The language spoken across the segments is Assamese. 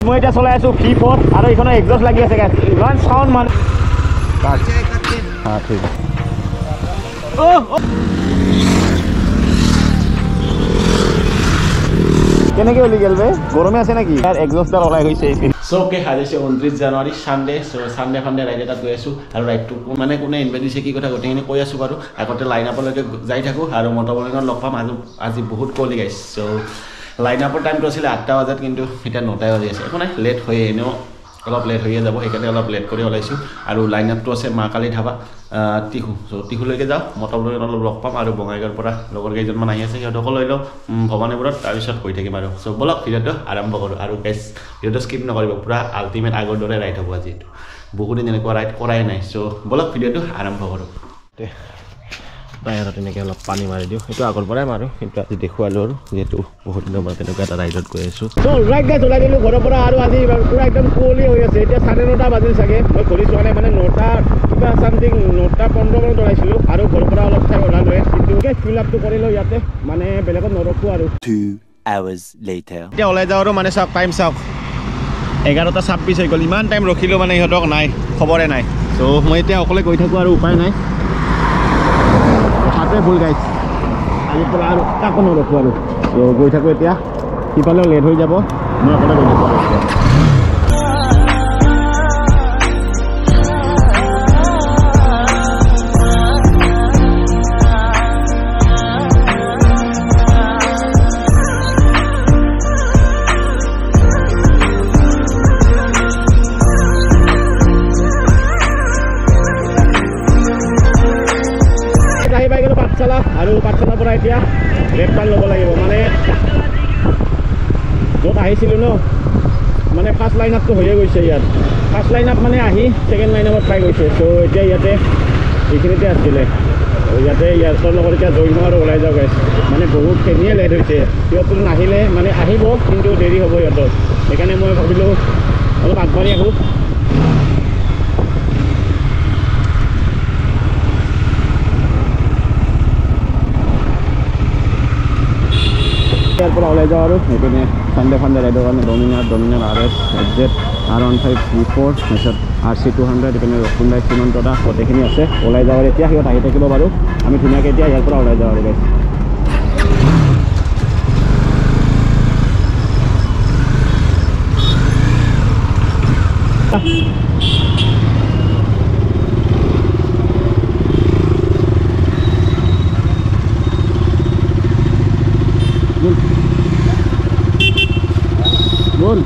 মই এতিয়া চলাই আছো V4 আৰু এইখনৰ এক্সস্ট লাগি আছে গাইছ ইমান সাউন্ড মান হ্যাঁ ঠিক আছে কেনেকৈ উলি গেল বে গৰমে আছে নাকি ইয়াৰ এক্সস্টডাল ওলাই গৈছে সো ওকে আজি 29 জানুৱাৰী Sunday so Sunday funday ride এটাত গৈ আছো আৰু ৰাইডটো মানে কোনে ইনভাইট দিছে কি কথা গোটেইখিনি কৈ আছো বাৰু আগতে লাইন আপলৈকে যাই থাকো আৰু মটৰবলিঙত লগ পাম আজি বহুত কলি গাইছ সো লাইন আপৰ টাইমটো আছিল 8টা বজাত কিন্তু এটা 9টা বাজি আছে একো নাই লেট হৈ এনেও অলপ লেট হৈ যাব সেইকাৰণে অলপ লেট কৰি ওলাইছো আৰু লাইন আপটো আছে মা কালী ধাবা টিহু সো টিহুলৈকে যাওঁ মটৰবলিঙত অলপ লগ পাম আৰু বঙাইগাঁৱৰ পৰা লগৰ কেইজনমান আহি আছে সিহঁতকো লৈ লওঁ ভৱানীপুৰত তাৰপিছত হৈ থাকিম আৰু সো বলক ভিডিঅ'টো আৰম্ভ কৰোঁ আৰু গাইছ ভিডিঅ'টো স্কিপ নকৰিব পুৰা আল্টিমেট আগৰ দৰে ৰাইড হ'ব আজি বহুত দিন এনেকুৱা ৰাইড কৰাই নাই সো বলক ভিডিঅ'টো আৰম্ভ কৰোঁ টায়াৰত এনেকৈ অলপ পানী মাৰি দিওঁ সেইটো আগৰ পৰাই মাৰোঁ কিন্তু আজি দেখুৱালোঁ আৰু যিহেতু বহুত দিনৰ পৰা তেনেকুৱা এটা ৰাইডত গৈ আছোঁ ৰাইড গাইছ ওলাই দিলোঁ ঘৰৰ পৰা আৰু আজি পুৰা একদম কুঁৱলী হৈ আছে এতিয়া 9:30 বাজিল চাগে মই ঘূৰি চোৱা নাই মানে 9টা কিবা চামথিং 9:15 মানত ওলাইছিলোঁ আৰু ঘৰৰ পৰা অলপ ঠাই ওলালোৱে কিন্তু ফিল আপটো কৰিলোঁ ইয়াতে মানে বেলেগত নৰখোঁ আৰু 2 hours later এতিয়া ওলাই যাওঁ আৰু মানে চাওক টাইম চাওক 11:26 হৈ গ'ল ইমান টাইম ৰখিলোঁ মানে ইহঁতক নাই খবৰে নাই চ' মই এতিয়া অকলে গৈ থাকোঁ আৰু উপায় নাই হাতে ভুল গাইছ আজিৰ পৰা আৰু কাকো নৰখোঁ আৰু গৈ থাকোঁ এতিয়া সিফালেও লেট হৈ যাব মই অকলে গৈ থাকোঁ আৰু আৰু পাঠশালাৰ পৰা এতিয়া ৰেড কাৰ্ড ল'ব লাগিব মানে য'ত আহিছিলোঁ ন মানে ফাৰ্ষ্ট লাইন আপটো হৈয়ে গৈছে ইয়াত ফাৰ্ষ্ট লাইন আপ মানে আহি ছেকেণ্ড লাইন আপত পাই গৈছে চ' এতিয়া ইয়াতে এইখিনিতে আছিলে ইয়াতে ইয়াৰ লগত এতিয়া জইন হোৱা আৰু ওলাই যাওঁ গাইছ মানে বহুতখিনিয়ে লেট হৈছে সিহঁতো নাহিলে মানে আহিব কিন্তু দেৰি হ'ব সিহঁতৰ সেইকাৰণে মই ভাবিলোঁ অলপ আগবাঢ়ি আহোঁ ইয়াৰ পৰা ওলাই যাওঁ আৰু সেইপিনে চানডে ফানডে ৰাইডৰ কাৰণে Dominar RS FZ R15 V4 তাৰপিছত RC200 এইপিনে ৰকুণ্ডাই চিমন্তটা গোটেইখিনি আছে ওলাই যাওঁ আৰু এতিয়া সিহঁত আহি থাকিব বাৰু আমি ধুনীয়াকৈ এতিয়া ইয়াৰ পৰা ওলাই যাওঁ আৰু গাইছ বল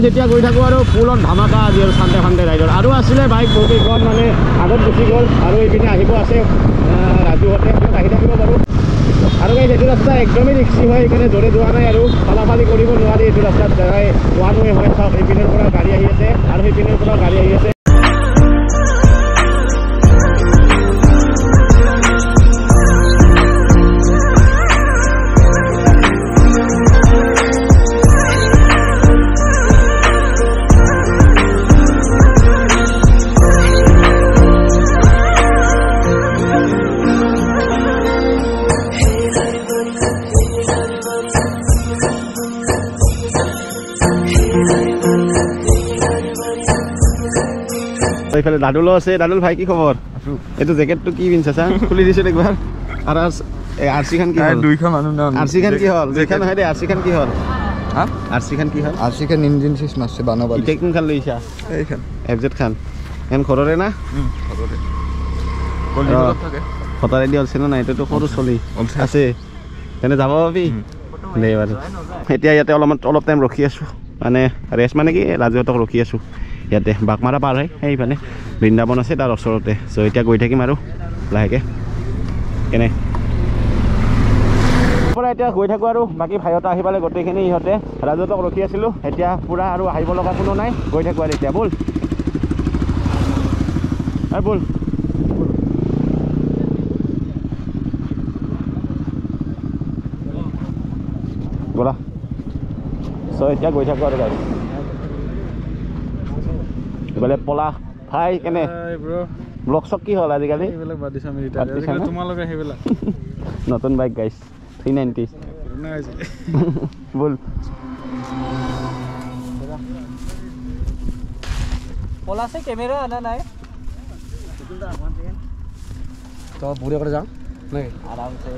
যেতিয়া গৈ থাকোঁ আৰু ফুলত ধামাকা আজি আৰু চানডে ফানডে ৰাইডৰ আৰু আছিলে বাইক বহুকেইখন মানে আগত গুচি গ'ল আৰু এইপিনে আহিব আছে ৰাজুহঁতে সিহঁত আহি থাকিব বাৰু আৰু গাইছ এইটো ৰাস্তা একদমেই ৰিক্সি হয় সেইকাৰণে জোৰে যোৱা নাই আৰু ফালাফালি কৰিব নোৱাৰি এইটো ৰাস্তাত জেগাই ওৱান ৱে হয় চাওক এইপিনৰ পৰা গাড়ী আহি আছে আৰু সেইপিনৰ পৰা গাড়ী আহি আছে এইফালে দাদুলো আছে দাদুল ভাই কি খবৰ এইটো জেকেটটো কি পিন্ধিছা চা খুলি দিছো একবাৰ আৰু আৰচি খান কি হ'ল দুইখন মানুহ নাম আৰচি খান কি হ'ল জেকেট নহয় দে আৰচি খান কি হ'ল হা আৰচি খান কি হ'ল আৰচি খান ইঞ্জিন সিস মাছে বানাবা ইতে কোন খান লৈছা এইখান FZ খান এন ঘৰৰে না ঘৰৰে কলিজত থাকে ফটাৰে দি আছে না এটো তো সৰু চলি আছে তেনে যাব পাবি দে বাৰু এতিয়া ইয়াতে অলপ টাইম ৰখি আছো মানে ৰেষ্ট মানে কি ৰাজুহঁতক ৰখি আছো ইয়াতে বাকমাৰা পাৰ হয় সেইফালে বৃন্দাবন আছে তাৰ ওচৰতে চ' এতিয়া গৈ থাকিম আৰু লাহেকৈ কেনে পৰা এতিয়া গৈ থাকোঁ আৰু বাকী ভাইহঁতে আহি পালে গোটেইখিনি ইহঁতে ৰাজুহঁতক ৰখি আছিলোঁ এতিয়া পূৰা আৰু আহিব লগা কোনো নাই গৈ থাকোঁ আৰু এতিয়া ব'ল ব'ল ব'লা চ' এতিয়া গৈ থাকোঁ আৰু গাড়ী এইফালে পলা হাই কেনে ব্লগ চক কি হ'ল আজিকালি নতুন বাইক গাইছ 390 বল পলা আছে ক্যামেরা আনা নাই তো বুড়ে করে যাও নাই আরাম সে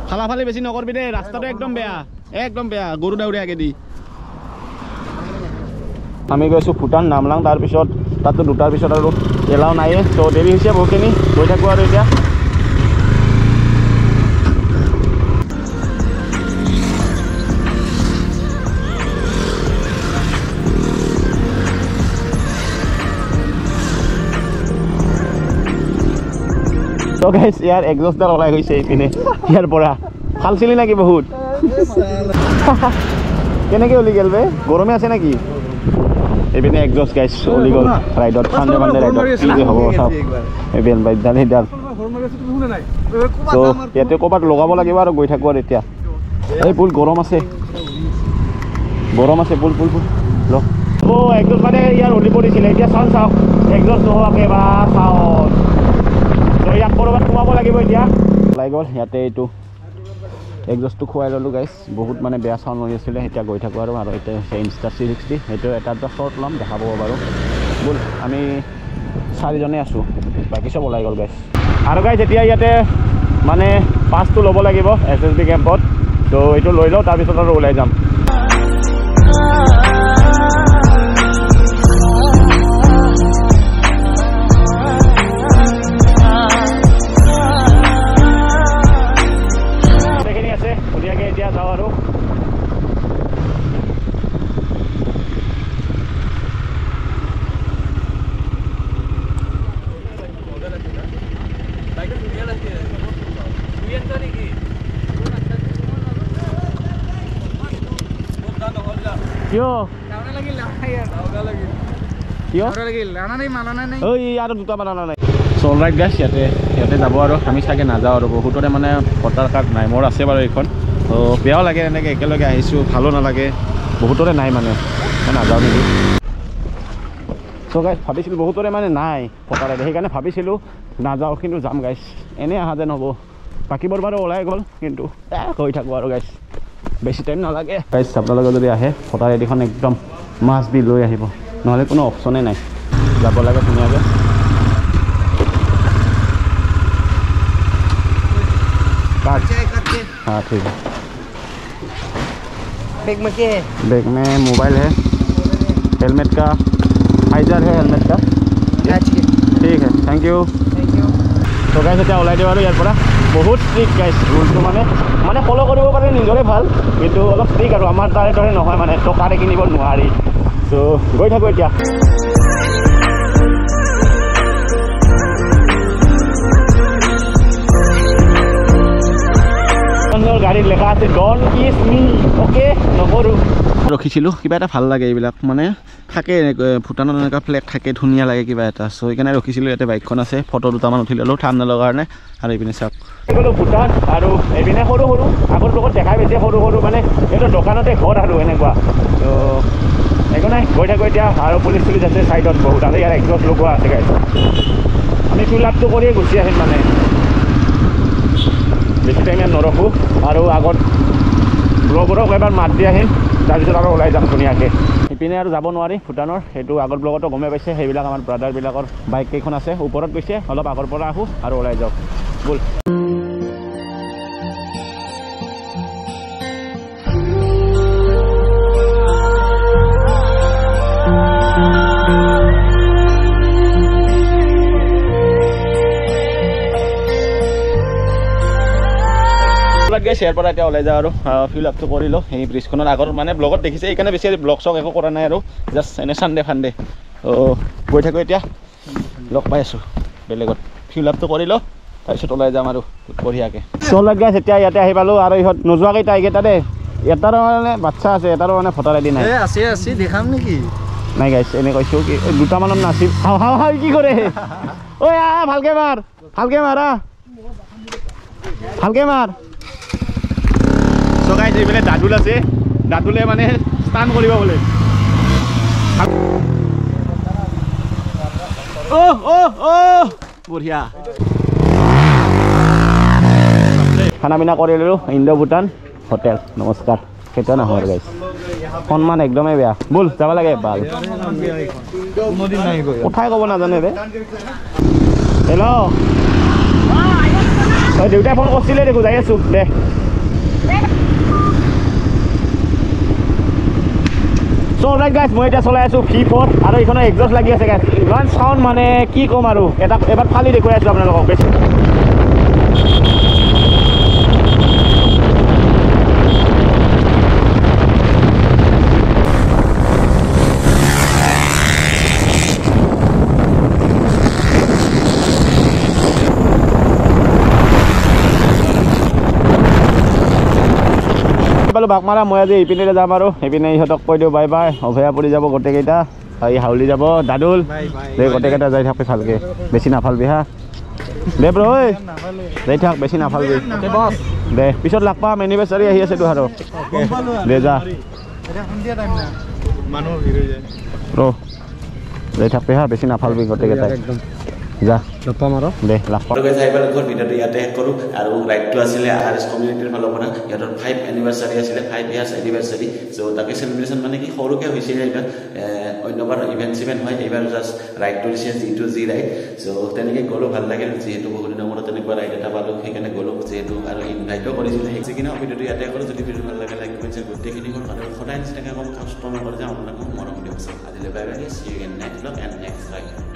ফালাফালি বেছি নকৰবি দে ৰাস্তাটো একদম বেয়া গৰু দাউৰি আগে দি আমি গৈছোঁ ভূটান নামলাং তাৰপিছত তাতো দুটাৰ পিছত আৰু এলাও নাইয়ে তো দেৰি হৈছে বহুখিনি গৈ থাকোঁ আৰু এতিয়া তো গাইছ ইয়াৰ এক্সজষ্টডাল ওলাই গৈছে এইপিনে ইয়াৰ পৰা ফালছিলি নেকি বহুত কেনেকৈ ওলি গ'ল বে গৰমে আছে নেকি এইপিনে এক্সজষ্ট গাইছ ওলি গ'ল ৰাইডত ফাণ্ডে ৰাইডত কি যে হ'ব চাওক এইপিনে বাইকডাল সেইডাল তো ইয়াতে ক'ৰবাত লগাব লাগিব আৰু গৈ থাকোঁ আৰু এতিয়া এই পুল গৰম আছে পুল ল এক্সজষ্ট মানে ইয়াৰ ওলি পৰিছিলে এতিয়া চাওক এক্সজষ্ট নোহোৱাকৈ বা চাওক ইয়াক ক'ৰবাত সোমাব লাগিব এতিয়া ওলাই গ'ল ইয়াতে এইটো এক্সজষ্টটো খুৱাই ল'লোঁ গাইছ বহুত মানে বেয়া চাউণ্ড হৈ আছিলে এতিয়া গৈ থাকোঁ আৰু এতিয়া হৈছে ইনষ্টা 360 সেইটো এটা শ্বৰ্ট ল'ম দেখা পাব বাৰু ব'ল আমি 4জনে আছোঁ বাকী চব ওলাই গ'ল গাইছ আৰু গাইছ এতিয়া ইয়াতে মানে পাছটো ল'ব লাগিব SSB কেম্পত তো এইটো লৈ লওঁ তাৰপিছত আৰু ওলাই যাম এতিয়া যাওঁ আৰু দুটা বানানা নাই চল ৰাইট গাইছ ইয়াতে যাব আৰু আমি চাগে নাযাওঁ আৰু বহুতৰে মানে ভোটাৰ কাৰ্ড নাই মোৰ আছে বাৰু এইখন তো বেয়াও লাগে এনেকৈ একেলগে আহিছোঁ ভালো নালাগে বহুতৰে নাই মানে মই নাযাওঁ নেকি চ' গাইছ ভাবিছিলোঁ বহুতৰে মানে নাই ভোটাৰ আইডি সেইকাৰণে ভাবিছিলোঁ নাযাওঁ কিন্তু যাম গাইছ এনেই অহা যেন হ'ব বাকীবোৰ বাৰু ওলাই গ'ল কিন্তু গৈ থাকোঁ আৰু গাইছ বেছি টাইম নালাগে গাইছ আপোনালোকে যদি আহে ভোটাৰ আইডিখন একদম মাছ বি লৈ আহিব নহ'লে কোনো অপশ্যনেই নাই যাব লাগে ধুনীয়াকৈ हाँ ठीक है बैग में क्या है बैग में मोबाइल है हेलमेट का फाइजर है हेलमेट का ठीक है थैंक यू तो गाइस এতিয়া ওলাই দিওঁ আৰু ইয়াৰ পৰা বহুত ষ্ট্ৰিক্ট গাইছ ৰুলটো মানে ফ'ল' কৰিব পাৰে নিজৰে ভাল কিন্তু অলপ ষ্ট্ৰিক্ট আৰু আমাৰ তাৰে দৰে নহয় মানে টকাৰে কিনিব নোৱাৰি তো গৈ থাকোঁ এতিয়া গাড়ীত লেখা আছে ডন কিছ মি অ'কে নকৰোঁ ৰখিছিলোঁ কিবা এটা ভাল লাগে এইবিলাক মানে থাকে ভূটানত এনেকুৱা ফ্লেগ থাকে ধুনীয়া লাগে কিবা এটা চ' সেইকাৰণে ৰখিছিলোঁ ইয়াতে বাইকখন আছে ফটো দুটামান উঠি ল'লোঁ ঠাণ্ডা লগাৰ কাৰণে আৰু এইপিনে চাওক গ'লোঁ ভূটান আৰু এইপিনে সৰু আগৰ লগত দেখাই পাইছে সৰু মানে এইটো দোকানতে ঘৰ আৰু এনেকুৱা ত' একো নাই গৈ থাকোঁ এতিয়া আৰু পুলিচ আছে ছাইডত বহুত আৰু ইয়াৰ এক্সজষ্ট লগোৱা আছে গাইছ আমি ফিল আপটো কৰিয়ে গুচি আহিম মানে বেছি টাইম ইয়াত নৰখোঁ আৰু আগত ব্লগবোৰক এবাৰ মাত দি আহিম তাৰপিছত আৰু ওলাই যাম ধুনীয়াকৈ ইপিনে আৰু যাব নোৱাৰি ভূটানৰ সেইটো আগৰ ব্লগতো গমে পাইছে সেইবিলাক আমাৰ ব্ৰাদাৰবিলাকৰ বাইক কেইখন আছে ওপৰত গৈছে অলপ আগৰ পৰা আহোঁ আৰু ওলাই যাওঁ ব'ল ইয়াৰ পৰা এতিয়া ওলাই যাওঁ আৰু ফিল আপটো কৰিলোঁ সেই ব্ৰিজখনৰ আগৰ মানে ব্লগত দেখিছে সেইকাৰণে বেছি ব্লগ চগ একো কৰা নাই আৰু জাষ্ট এনে চানডে ফাণ্ডে গৈ থাকোঁ এতিয়া লগ পাই আছোঁ বেলেগত ফিল আপটো কৰিলোঁ তাৰপিছত ওলাই যাম আৰু বঢ়িয়াকৈ চল গাইছ এতিয়া ইয়াতে আহি পালোঁ আৰু ইহঁত নোযোৱাকেইটা এইকেইটা দেই এটাৰো মানে বাচ্ছা আছে এটাৰো মানে ভোটাৰ আইডি নাই আছে দেখাম নেকি নাই গাইছ এনে কৈছোঁ কি দুটামানত নাছিল হাও কি কৰে ঐ ভালকৈ মাৰ ভালকৈ মাৰ চ' গাইছ এইফালে দাদুল আছে দাদুলে মানে স্নান কৰিব বোলে বঢ়িয়া খানা পিনা কৰি ল'লোঁ ইণ্ডো ভূটান হোটেল নমস্কাৰ কেতিয়া নাহোঁ আৰু গাইছ সন্মান একদমেই বেয়া ব'ল যাব লাগে ভাল কথাই ক'ব নাজানে ৰে হেল্ল' দেউতাই ফোন কৰিছিলে দেখো যাই আছোঁ দে চ' ৰাইট গাইছ মই এতিয়া চলাই আছোঁ V4 আৰু এইখনৰ এক্সজষ্ট লাগি আছে গাইছ ইমান চাউণ্ড মানে কি ক'ম আৰু এটা এবাৰ ফালি দেখুৱাই আছোঁ আপোনালোকক বেছি পালোঁ বাঘমাৰা মই আজি এইপিনে যাম আৰু সেইপিনে ইহঁতক কৈ দিওঁ বাই বাই অভয়া পৰি যাব গোটেইকেইটা এই হাউলি যাব দাদুল দে গোটেইকেইটা যাই থাকবি ভালকৈ বেছি নাফালবি হা দে ব্ৰ ঐ যাই থাক বেছি নাফালবি দে পিছত লগ পাম এনিভাৰ্চাৰী আহি আছে আৰু দে যা ৰ যাই থাকবি হা বেছি নাফালবি গোটেইকেইটা যা লগ পাম আৰু দে লাভ পাম ভিডিঅ'টো ইয়াতে শেষ কৰোঁ আৰু ৰাইডটো আছিলে RS কমিউনিটিৰ ফালৰ পৰা সিহঁতৰ 5 এনিভাৰ্চাৰী আছিলে 5 ইয়াৰ্ছ এনিভাৰ্চাৰী চ' তাকে চেলিব্ৰেশ্যন মানে কি সৰুকৈ হৈছিলে এইবাৰ অন্যবাৰ ইভেণ্ট হয় এইবাৰ জাষ্ট ৰাইডটো দিছে G2G ৰাইড চ' তেনেকৈ গ'লোঁ ভাল লাগিল যিহেতু বহুত দিনৰ মূৰত তেনেকুৱা ৰাইড এটা পালোঁ সেইকাৰণে গ'লোঁ যিহেতু আৰু ইনভাইটো কৰিছিলোঁ সেইকাৰণে ভিডিঅ'টো ইয়াতে কৰোঁ যদি ভিডিঅ' ভাল লাগে লাইক কৰিছে গোটেইখিনি মোৰ সদায় নিচিনাকৈ কম কষ্ট নকৰে যে আপোনালোকক মৰম দিয়ক আজিলৈ bye bye see you in next blog and next ride